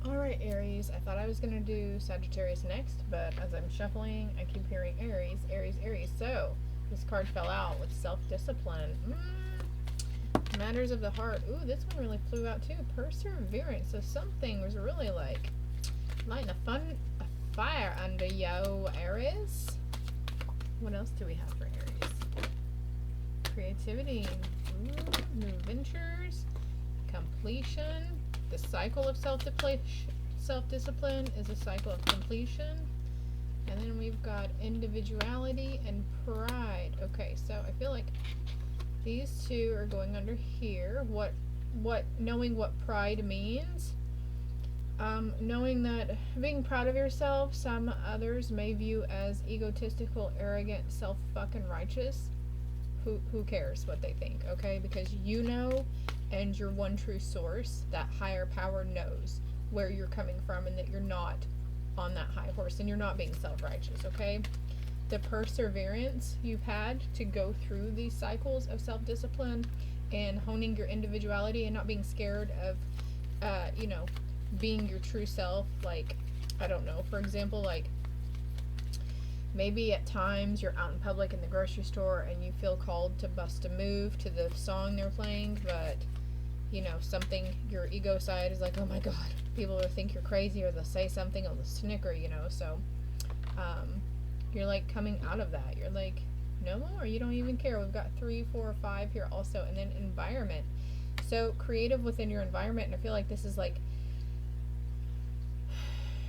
Alright, Aries. I thought I was going to do Sagittarius next, but as I'm shuffling, I keep hearing Aries, Aries, Aries. So, this card fell out with self-discipline. Matters of the heart. Ooh, this one really flew out too. Perseverance. So something was really like lighting a fire under yo, Aries. What else do we have for Aries? Creativity. Ooh, new ventures. Completion. The cycle of self-discipline is a cycle of completion. And then we've got individuality and pride. Okay, so I feel like these two are going under here. Knowing what pride means. Knowing that being proud of yourself, some others may view as egotistical, arrogant, self-fucking righteous. Who cares what they think, okay? Because you know, and your one true source, that higher power, knows where you're coming from and that you're not on that high horse and you're not being self-righteous, okay? The perseverance you've had to go through these cycles of self-discipline and honing your individuality and not being scared of, being your true self. Like, I don't know, for example, like, maybe at times you're out in public in the grocery store and you feel called to bust a move to the song they're playing, but something, your ego side is like, oh my god, people will think you're crazy, or they'll say something, or they'll snicker, so you're like coming out of that. You're like, no more, you don't even care. We've got 3, 4, 5 here also. And then environment. So creative within your environment, and I feel like this is like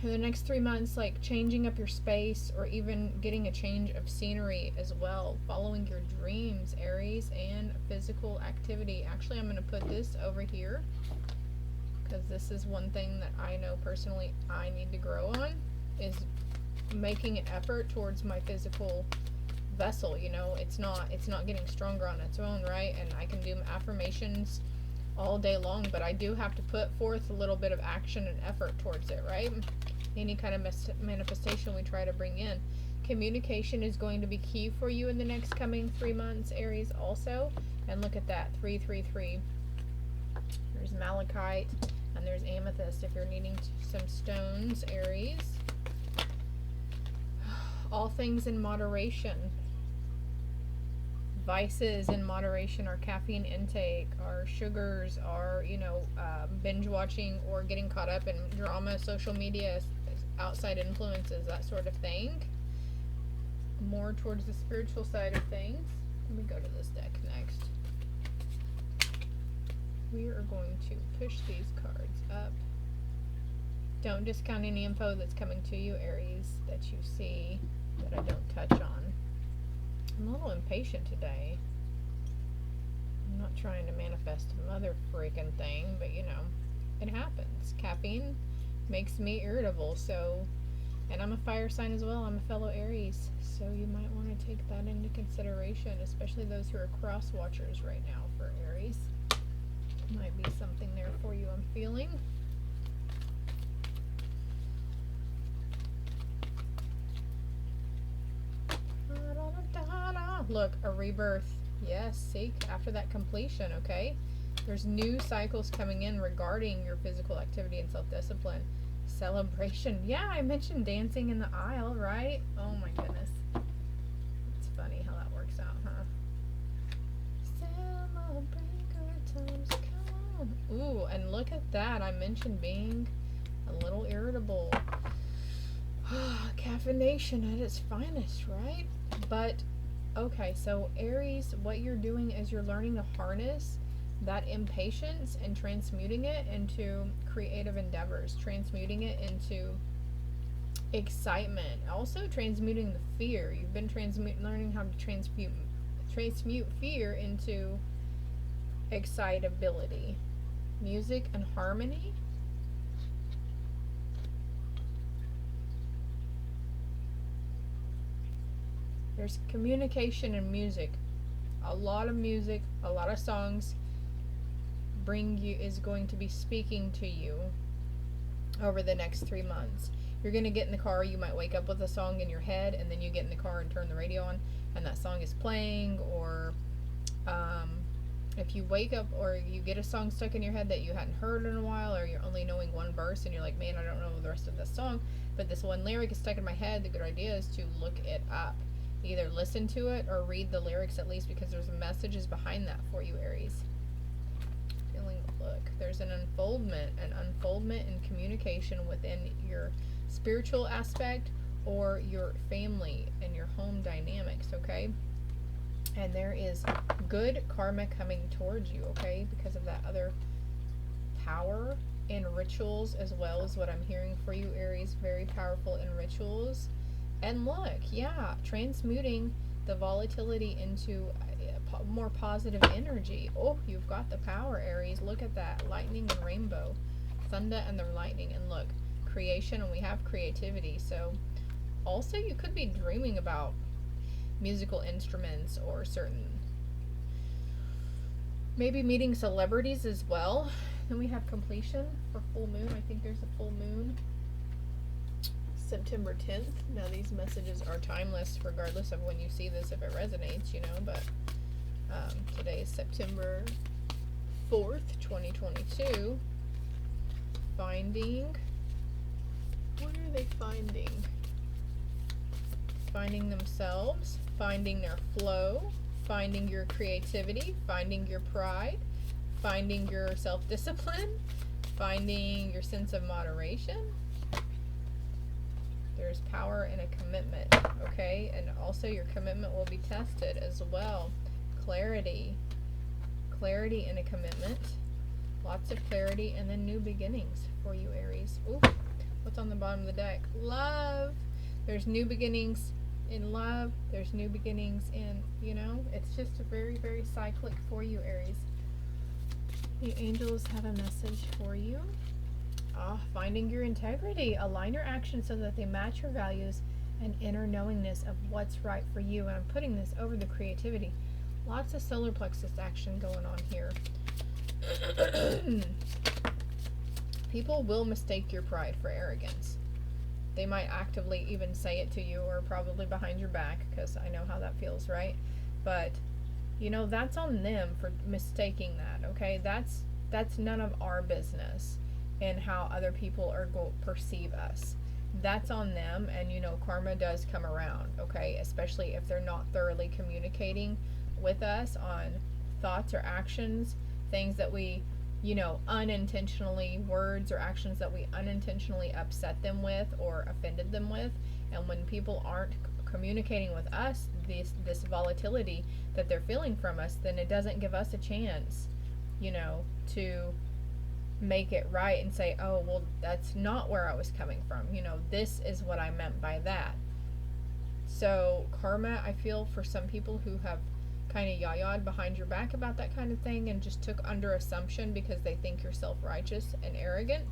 in the next 3 months, like changing up your space or even getting a change of scenery as well. Following your dreams, Aries, and physical activity. Actually, I'm going to put this over here because this is one thing that I know personally I need to grow on, is making an effort towards my physical vessel. It's not getting stronger on its own, right? And I can do affirmations all day long, but I do have to put forth a little bit of action and effort towards it, right? Any kind of manifestation we try to bring in. Communication is going to be key for you in the next coming 3 months, Aries, also. And look at that, 333. There's malachite and there's amethyst if you're needing some stones, Aries. All things in moderation. Vices in moderation, our caffeine intake, our sugars, our binge watching or getting caught up in drama, social media, outside influences, that sort of thing. More towards the spiritual side of things. Let me go to this deck next. We are going to push these cards up. Don't discount any info that's coming to you, Aries, that you see that I don't touch on. I'm a little impatient today. I'm not trying to manifest a mother freaking thing, but it happens. Caffeine makes me irritable, and I'm a fire sign as well. I'm a fellow Aries, so you might want to take that into consideration, especially those who are cross watchers right now for Aries. Might be something there for you, I'm feeling. Look, a rebirth. Yes, seek after that completion, okay? There's new cycles coming in regarding your physical activity and self-discipline. Celebration. Yeah, I mentioned dancing in the aisle, right? Oh my goodness. It's funny how that works out, huh? Celebrate good times, come on. Ooh, and look at that. I mentioned being a little irritable. Caffeination at its finest, right? But okay, so Aries, what you're doing is you're learning to harness that impatience and transmuting it into creative endeavors, transmuting it into excitement, also transmuting the fear. You've been learning how to transmute fear into excitability. Music and harmony. There's communication in music. A lot of songs is going to be speaking to you over the next 3 months. You're going to get in the car, you might wake up with a song in your head, and then you get in the car and turn the radio on, and that song is playing, or if you wake up or you get a song stuck in your head that you hadn't heard in a while, or you're only knowing one verse verse and you're like, man, I don't know the rest of this song, but this one lyric is stuck in my head, the good idea is to look it up. Either listen to it or read the lyrics at least, because there's messages behind that for you, Aries. Look, there's an unfoldment in communication within your spiritual aspect or your family and your home dynamics, okay? And there is good karma coming towards you, okay? Because of that other power in rituals as well, is what I'm hearing for you, Aries. Very powerful in rituals. And look, yeah, transmuting the volatility into more positive energy. Oh, you've got the power, Aries. Look at that. Lightning and rainbow. Thunder and the lightning. And look, creation, and we have creativity. So also you could be dreaming about musical instruments or certain, maybe meeting celebrities as well. Then we have completion for full moon. I think there's a full moon September 10th. Now these messages are timeless regardless of when you see this, if it resonates, you know, but today is September 4th, 2022. Finding, what are they finding? Finding themselves, finding their flow, finding your creativity, finding your pride, finding your self-discipline, finding your sense of moderation. There's power in a commitment, okay? And also your commitment will be tested as well. Clarity in a commitment, lots of clarity, and then new beginnings for you, Aries. Ooh, what's on the bottom of the deck? Love. There's new beginnings in love. There's new beginnings in, you know, it's just a very, very cyclic for you, Aries. The angels have a message for you. Finding your integrity. Align your actions so that they match your values and inner knowingness of what's right for you. And I'm putting this over the creativity. Lots of solar plexus action going on here. People will mistake your pride for arrogance. They might actively even say it to you, or probably behind your back, because I know how that feels, right? But, you know, that's on them for mistaking that, okay? That's none of our business and how other people are going to perceive us. That's on them, and, you know, karma does come around, okay? Especially if they're not thoroughly communicating with us on thoughts or actions, things that we, you know, unintentionally, words or actions that we unintentionally upset them with or offended them with. And when people aren't communicating with us this volatility that they're feeling from us, then it doesn't give us a chance, you know, to make it right and say, oh, well, that's not where I was coming from. You know, this is what I meant by that. So karma, I feel, for some people who have kind of yah-yahed behind your back about that kind of thing and just took under assumption because they think you're self-righteous and arrogant,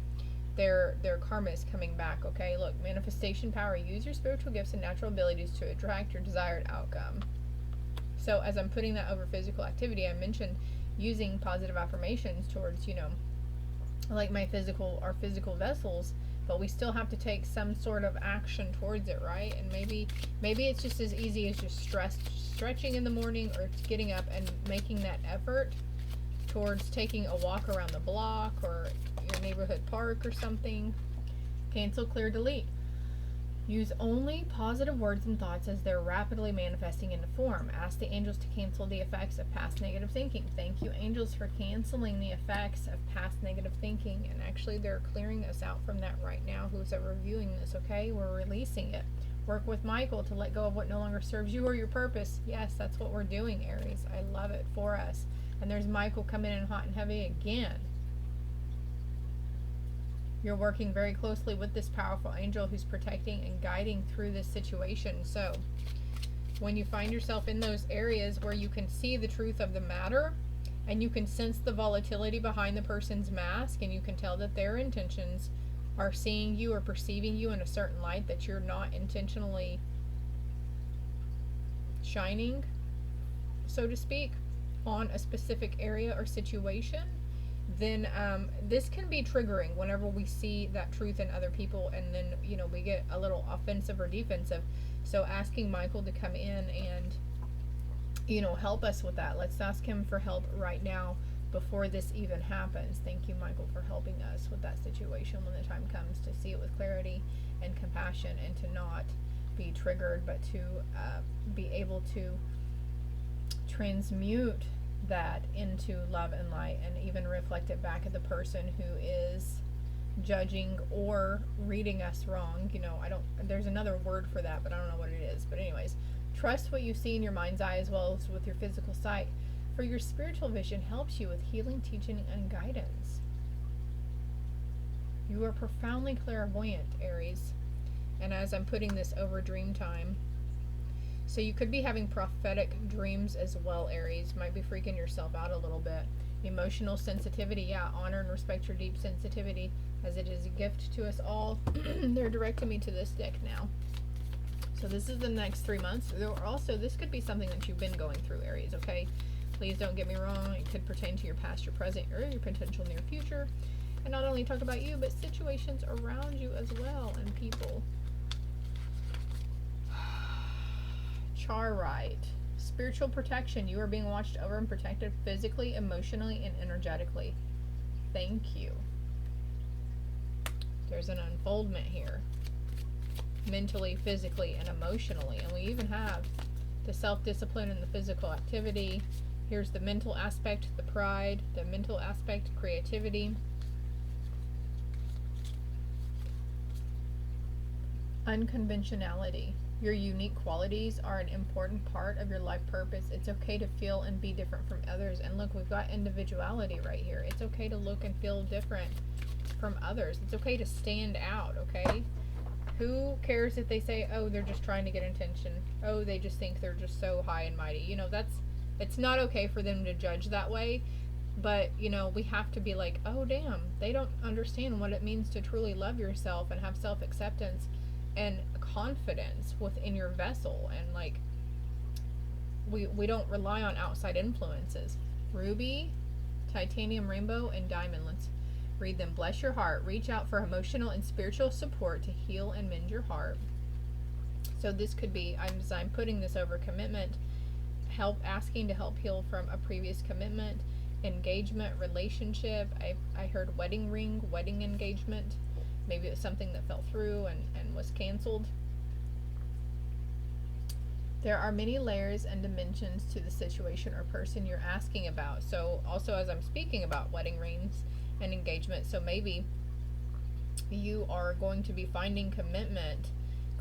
their karma is coming back, okay? Look, manifestation power. Use your spiritual gifts and natural abilities to attract your desired outcome. So as I'm putting that over physical activity, I mentioned using positive affirmations towards, you know, like our physical vessels, but we still have to take some sort of action towards it, right? And maybe it's just as easy as just stretching in the morning, or getting up and making that effort towards taking a walk around the block or your neighborhood park or something. Cancel, clear, delete. Use only positive words and thoughts as they're rapidly manifesting into form. Ask the angels to cancel the effects of past negative thinking. Thank you, angels, for canceling the effects of past negative thinking. And actually, they're clearing us out from that right now. Who's ever viewing this, okay? We're releasing it. Work with Michael to let go of what no longer serves you or your purpose. Yes, that's what we're doing, Aries. I love it for us. And there's Michael coming in hot and heavy again. You're working very closely with this powerful angel who's protecting and guiding through this situation. So when you find yourself in those areas where you can see the truth of the matter and you can sense the volatility behind the person's mask, and you can tell that their intentions are seeing you or perceiving you in a certain light that you're not intentionally shining, so to speak, on a specific area or situation, then this can be triggering whenever we see that truth in other people, and then, you know, we get a little offensive or defensive. So asking Michael to come in and, you know, help us with that. Let's ask him for help right now before this even happens. Thank you, Michael, for helping us with that situation when the time with clarity and compassion, and to not be triggered, but to be able to transmute that into love and light, and even reflect it back at the person who is judging or reading us wrong. You know, there's another word for that, but I don't know what it is. But anyways, trust what you see in your mind's eye as well as with your physical sight, for your spiritual vision helps you with healing, teaching, and guidance. You are profoundly clairvoyant, Aries. And as I'm putting this over dream time, so you could be having prophetic dreams as well, Aries. Might be freaking yourself out a little bit. Emotional sensitivity, yeah, honor and respect your deep sensitivity, as it is a gift to us all. They're directing me to this deck now. So this is the next 3 months. Also, this could be something that you've been going through, Aries, okay? Please don't get me wrong. It could pertain to your past, your present, or your potential near future. And not only talk about you, but situations around you as well, and people. Charite. Spiritual protection. You are being watched over and protected physically, emotionally, and energetically. Thank you. There's an unfoldment here. Mentally, physically, and emotionally. And we even have the self-discipline and the physical activity. Here's the mental aspect, the pride, the mental aspect, creativity. Unconventionality. Your unique qualities are an important part of your life purpose. It's okay to feel and be different from others. And look, we've got individuality right here. It's okay to look and feel different from others. It's okay to stand out, okay? Who cares if they say, oh, they're just trying to get attention? Oh, they just think they're just so high and mighty. You know, it's not okay for them to judge that way. But, you know, we have to be like, oh, damn, they don't understand what it means to truly love yourself and have self-acceptance and confidence within your vessel. And, like, we don't rely on outside influences. Ruby, titanium, rainbow, and diamond. Let's read them. Bless your heart. Reach out for emotional and spiritual support to heal and mend your heart. So this could be, I'm putting this over commitment, asking to help heal from a previous commitment, engagement, relationship. I heard wedding ring, wedding engagement. Maybe it was something that fell through and was canceled. There are many layers and dimensions to the situation or person you're asking about. So also, as I'm speaking about wedding rings and engagement, so maybe you are going to be finding commitment,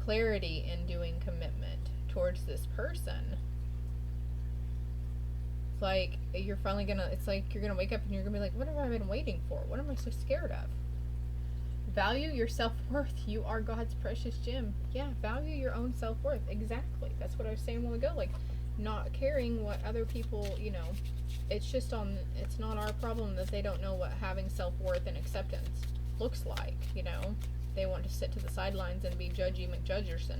clarity in doing commitment towards this person. It's like you're finally gonna, it's like you're gonna wake up and you're gonna be like, what have I been waiting for? What am I so scared of? Value your self-worth. You are God's precious gem. Yeah, value your own self-worth. Exactly. That's what I was saying a while ago. Like, not caring what other people, you know, it's not our problem that they don't know what having self-worth and acceptance looks like, you know. They want to sit to the sidelines and be Judgy McJudgerson.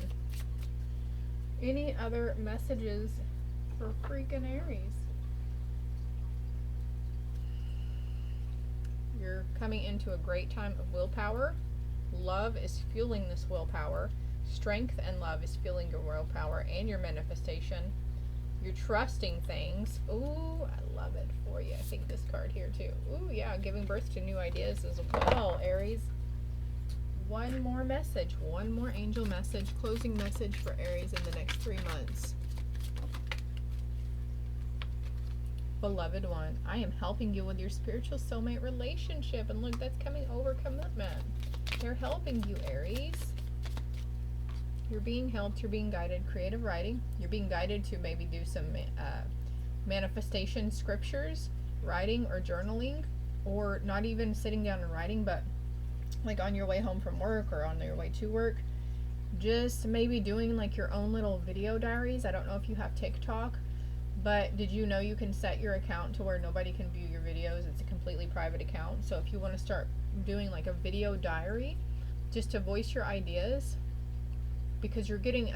Any other messages for freaking Aries? You're coming into a great time of willpower. Love is fueling this willpower. Strength and love is fueling your willpower and your manifestation. You're trusting things. Ooh, I love it for you. I think this card here too. Ooh, yeah, giving birth to new ideas as well, Aries. One more message, one more angel message, closing message for Aries in the next 3 months. Beloved one, I am helping you with your spiritual soulmate relationship. And look, that's coming over commitment. They're helping you, Aries. You're being helped. You're being guided. Creative writing. You're being guided to maybe do some manifestation scriptures, writing or journaling, or not even sitting down and writing, but like on your way home from work or on your way to work. Just maybe doing like your own little video diaries. I don't know if you have TikTok. But did you know you can set your account to where nobody can view your videos? It's a completely private account. So if you want to start doing like a video diary, just to voice your ideas, because you're getting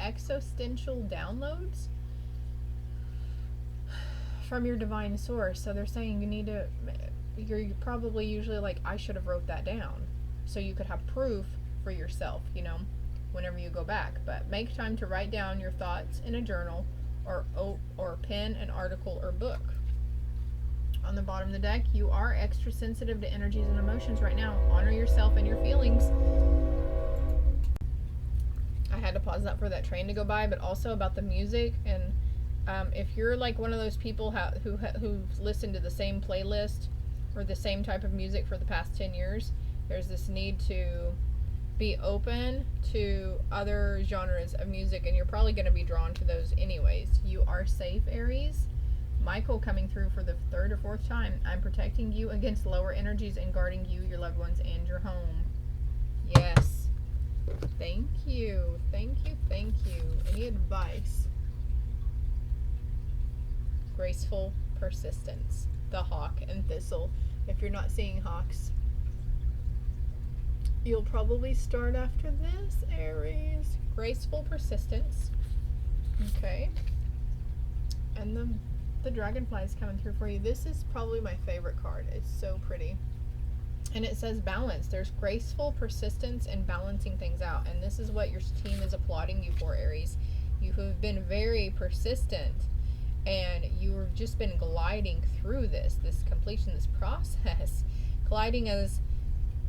existential downloads from your divine source. So they're saying you need to, you're probably usually like, I should have wrote that down. So you could have proof for yourself, you know, whenever you go back. But make time to write down your thoughts in a journal or pen an article or book. On the bottom of the deck, you are extra sensitive to energies and emotions right now. Honor yourself and your feelings. I had to pause that for that train to go by, but also about the music. And if you're like one of those people who've listened to the same playlist or the same type of music for the past 10 years, there's this need to be open to other genres of music, and you're probably going to be drawn to those anyways. You are safe, Aries. Michael coming through for the third or fourth time. I'm protecting you against lower energies and guarding you, your loved ones, and your home. Yes. Thank you. Thank you. Thank you. Any advice? Graceful persistence. The hawk and thistle. If you're not seeing hawks, you'll probably start after this, Aries. Graceful persistence. Okay. And the dragonfly is coming through for you. This is probably my favorite card. It's so pretty. And it says balance. There's graceful persistence and balancing things out. And this is what your team is applauding you for, Aries. You have been very persistent, and you've just been gliding through this completion, this process. Gliding as,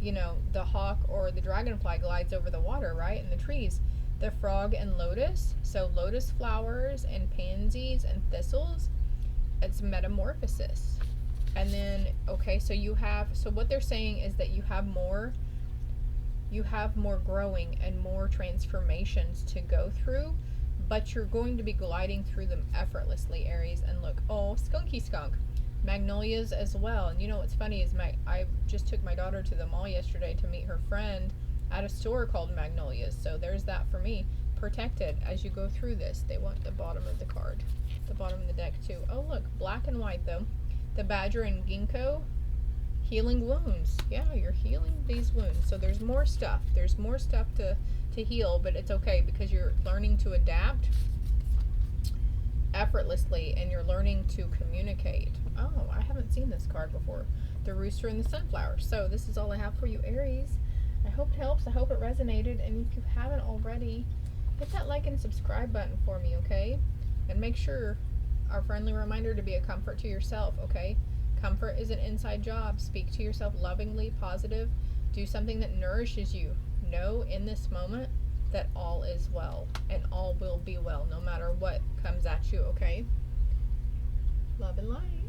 you know, the hawk or the dragonfly glides over the water, right? And the trees. The frog and lotus. So lotus flowers and pansies and thistles. It's metamorphosis. And then, okay, so what they're saying is that you have more growing and more transformations to go through, but you're going to be gliding through them effortlessly, Aries. And look, oh, skunky skunk. Magnolias as well. And you know what's funny is I just took my daughter to the mall yesterday to meet her friend at a store called Magnolias. So there's that for me. Protected as you go through this. They want the bottom of the card. The bottom of the deck too. Oh look, black and white though. The badger and ginkgo. Healing wounds. Yeah, you're healing these wounds. So there's more stuff. There's more stuff to heal, but it's okay because you're learning to adapt effortlessly and you're learning to communicate. Oh, I haven't seen this card before. The rooster and the sunflower. So this is all I have for you, Aries. I hope it helps. I hope it resonated. And if you haven't already, hit that like and subscribe button for me, okay? And make sure, our friendly reminder, to be a comfort to yourself, okay? Comfort is an inside job. Speak to yourself lovingly, positive. Do something that nourishes you. Know in this moment that all is well and all will be well no matter what comes at you, okay? Love and light.